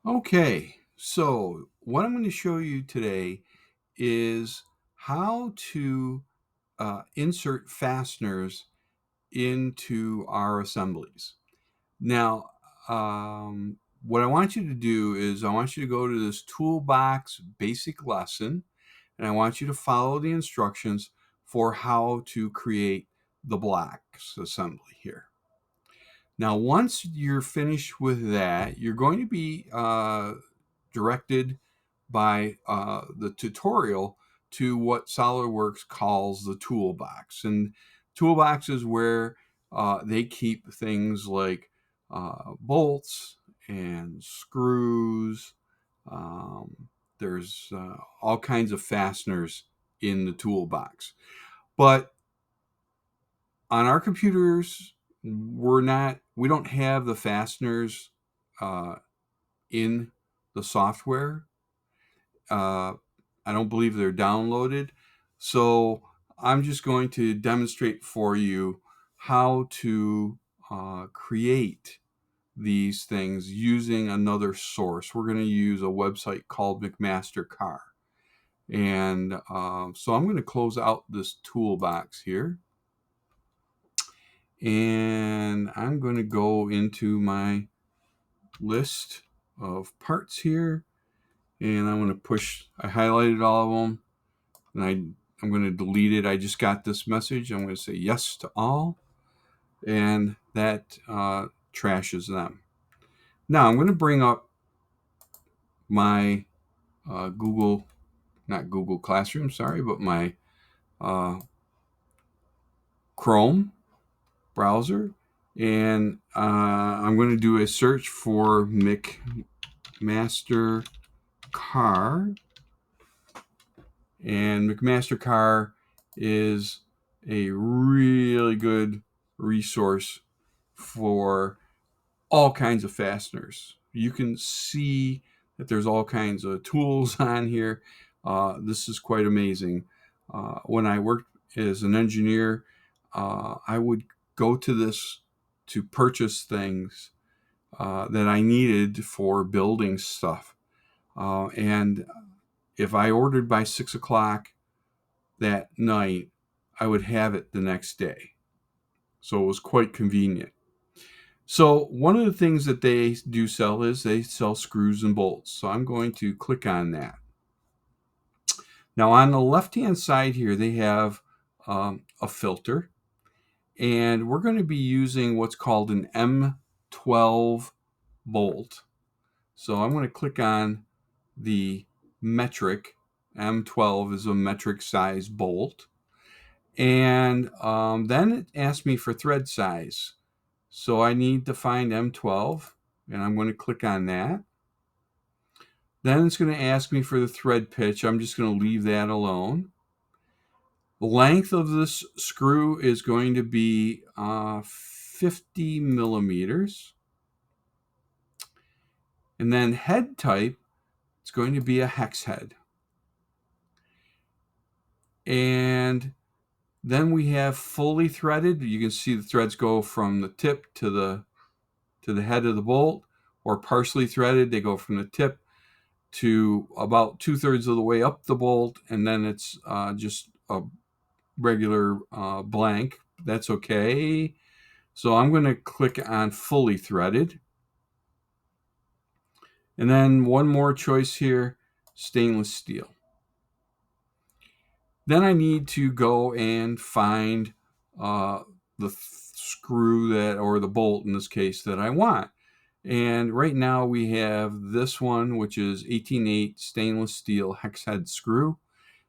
Okay, so what I'm going to show you today is how to insert fasteners into our assemblies. Now, what I want you to do is I want you to go to this toolbox basic lesson, and I want you to follow the instructions for how to create the blocks assembly here. Now, once you're finished with that, you're going to be directed by the tutorial to what SolidWorks calls the toolbox. And toolbox is where they keep things like bolts and screws. There's all kinds of fasteners in the toolbox. But on our computers, we don't have the fasteners uh, in the software. uh, I don't believe they're downloaded. So I'm just going to demonstrate for you how to create these things using another source. We're going to use a website called McMaster CARR. And so I'm going to close out this toolbox here. And I'm going to go into my list of parts here. And I'm going to push, I highlighted all of them. And I'm going to delete it. I just got this message. I'm going to say yes to all. And that trashes them. Now I'm going to bring up my not Google Classroom, sorry, but my uh, Chrome browser. And I'm going to do a search for McMaster CARR. And McMaster CARR is a really good resource for all kinds of fasteners. You can see that there's all kinds of tools on here. This is quite amazing. When I worked as an engineer, I would go to this to purchase things that I needed for building stuff. And if I ordered by 6 o'clock that night, I would have it the next day. So it was quite convenient. So one of the things that they do sell is they sell screws and bolts. So I'm going to click on that. Now on the left-hand side here, they have a filter. And we're going to be using what's called an M12 bolt. So I'm going to click on the metric. M12 is a metric size bolt. And then it asks me for thread size. So I need to find M12, and I'm going to click on that. Then it's going to ask me for the thread pitch. I'm just going to leave that alone. The length of this screw is going to be 50 millimeters. And then head type, it's going to be a hex head. And then we have fully threaded. You can see the threads go from the tip to the head of the bolt, or partially threaded. They go from the tip to about 2/3 of the way up the bolt, and then it's just a regular blank. That's okay. So I'm going to click on fully threaded. And then one more choice here, stainless steel. Then I need to go and find the screw that, or the bolt in this case, that I want. And right now we have this one, which is 18/8 stainless steel hex head screw.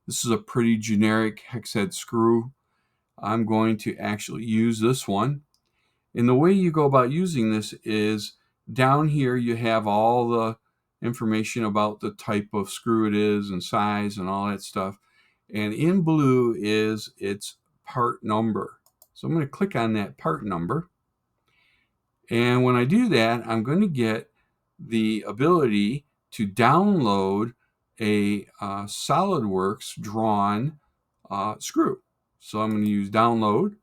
This is a pretty generic hex head screw. I'm going to actually use this one. And the way you go about using this is down here you have all the information about the type of screw it is and size and all that stuff. And in blue is its part number. So I'm going to click on that part number. And when I do that, I'm going to get the ability to download a SolidWorks drawn screw. So I'm going to use download.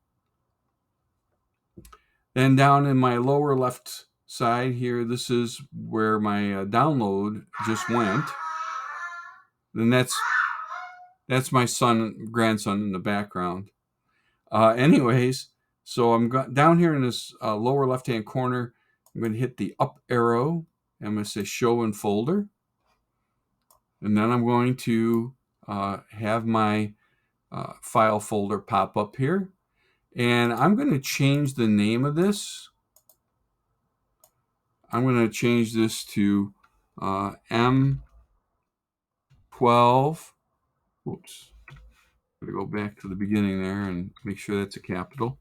Then down in my lower left side here, this is where my download just went. And that's my grandson in the background. Anyways, so I'm down here in this lower left-hand corner. I'm going to hit the up arrow. I'm going to say show in folder. And then I'm going to have my file folder pop up here. And I'm going to change the name of this. I'm going to change this to M12. Whoops. I'm going to go back to the beginning there and make sure that's a capital.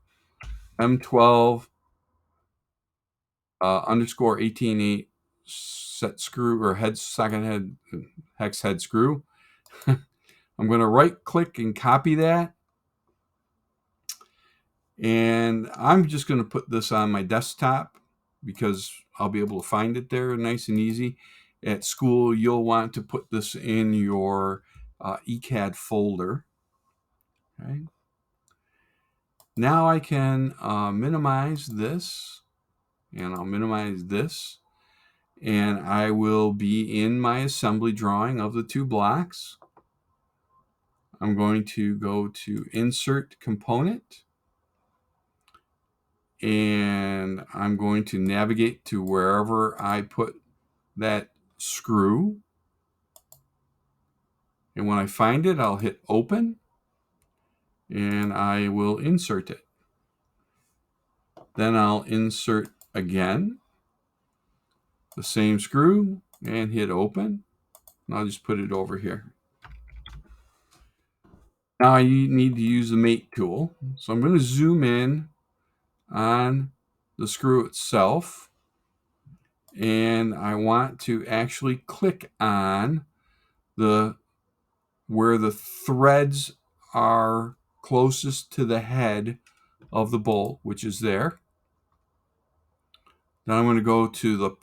M12 underscore 188 set screw or second head hex head screw. I'm going to right click and copy that. And I'm just going to put this on my desktop because I'll be able to find it there nice and easy. At school, you'll want to put this in your ECAD folder. Okay. Now I can minimize this, and I'll minimize this, and I will be in my assembly drawing of the two blocks. I'm going to go to Insert Component, and I'm going to navigate to wherever I put that screw. And when I find it, I'll hit Open, and I will insert it. Then I'll insert again, the same screw, and hit Open. And I'll just put it over here. Now I need to use the mate tool. So I'm going to zoom in on the screw itself. And I want to actually click on where the threads are closest to the head of the bolt, which is there. Then I'm going to go to the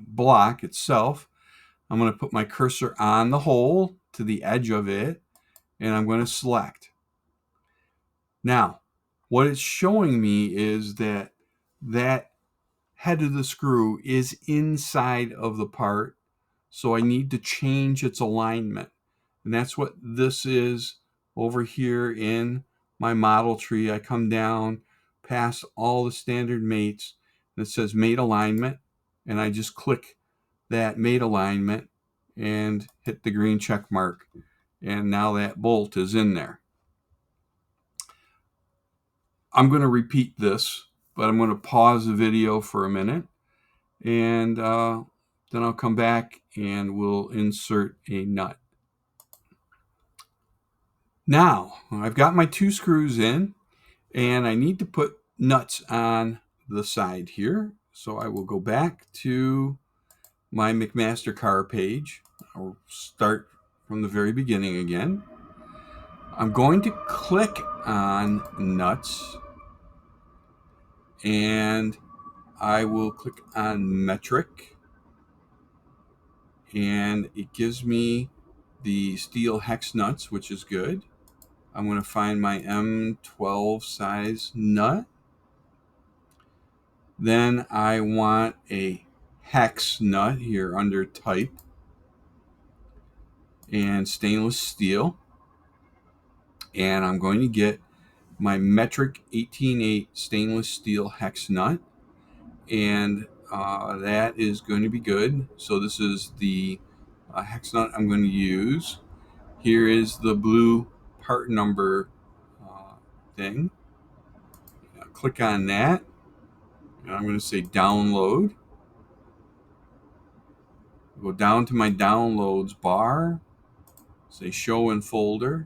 block itself. I'm going to put my cursor on the hole to the edge of it, and I'm going to select. Now, what it's showing me is that head of the screw is inside of the part, so I need to change its alignment. And that's what this is over here in my model tree. I come down past all the standard mates, and it says mate alignment, and I just click that mate alignment and hit the green check mark, and now that bolt is in there. I'm going to repeat this, but I'm going to pause the video for a minute, and then I'll come back and we'll insert a nut. Now, I've got my two screws in, and I need to put nuts on the side here. So I will go back to my McMaster CARR page. I'll start from the very beginning again. I'm going to click on nuts, and I will click on metric, and it gives me the steel hex nuts, which is good. I'm going to find my M12 size nut. Then I want a hex nut here under type and stainless steel. And I'm going to get my metric 18/8 stainless steel hex nut. And that is going to be good. So this is the hex nut I'm going to use. Here is the blue part number thing. I'll click on that. And I'm going to say download. Go down to my downloads bar. Say show in folder.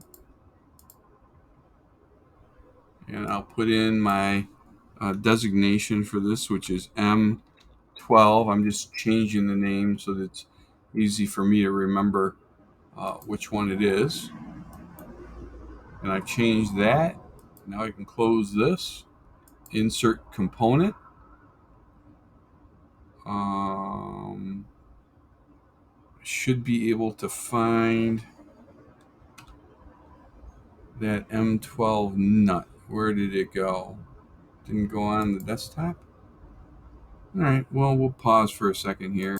And I'll put in my designation for this, which is M12. I'm just changing the name so that it's easy for me to remember which one it is. And I've changed that. Now I can close this. Insert component. Should be able to find that M12 nut. Where did it go? Didn't go on the desktop? All right, well, we'll pause for a second here.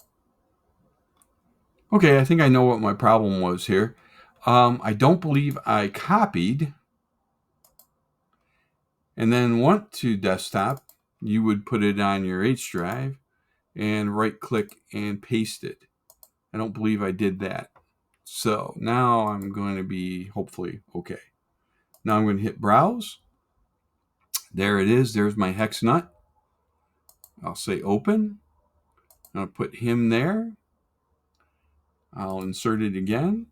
Okay, I think I know what my problem was here. I don't believe I copied and then went to desktop. You would put it on your H drive and right click and paste it. I don't believe I did that. So now I'm going to be hopefully okay. Now I'm going to hit browse. There it is. There's my hex nut. I'll say open. I'll put him there. I'll insert it again.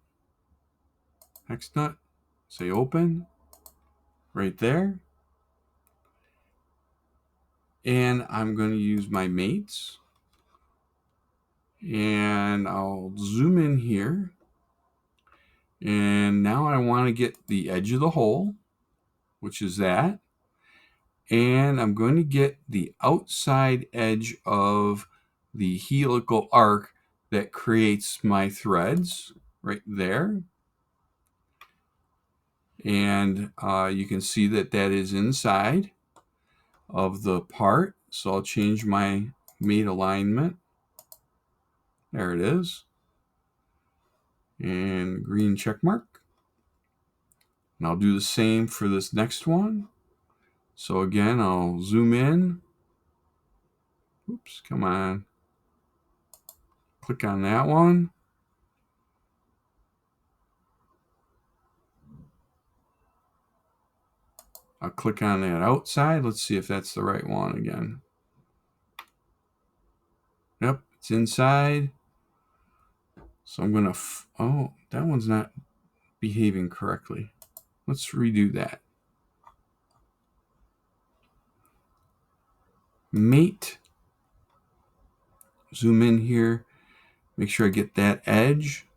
Hex nut. Say open. Right there. And I'm going to use my mates. And I'll zoom in here. And now I want to get the edge of the hole, which is that. And I'm going to get the outside edge of the helical arc that creates my threads right there. And you can see that that is inside of the part. So I'll change my mate alignment. There it is. And green check mark. And I'll do the same for this next one. So again, I'll zoom in. Oops, come on. Click on that one. I'll click on that outside. Let's see if that's the right one again. Yep, it's inside. So I'm going to, oh, that one's not behaving correctly. Let's redo that. Mate. Zoom in here. Make sure I get that edge.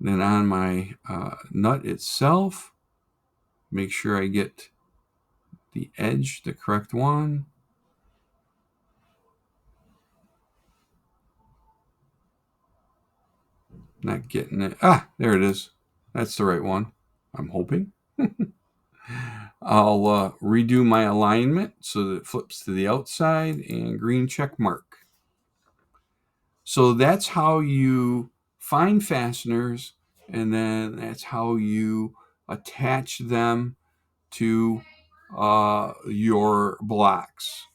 Then on my nut itself, make sure I get the edge, the correct one. Not getting it. Ah, there it is. That's the right one, I'm hoping. I'll redo my alignment so that it flips to the outside and green check mark. So that's how you find fasteners, and then that's how you attach them to your blocks.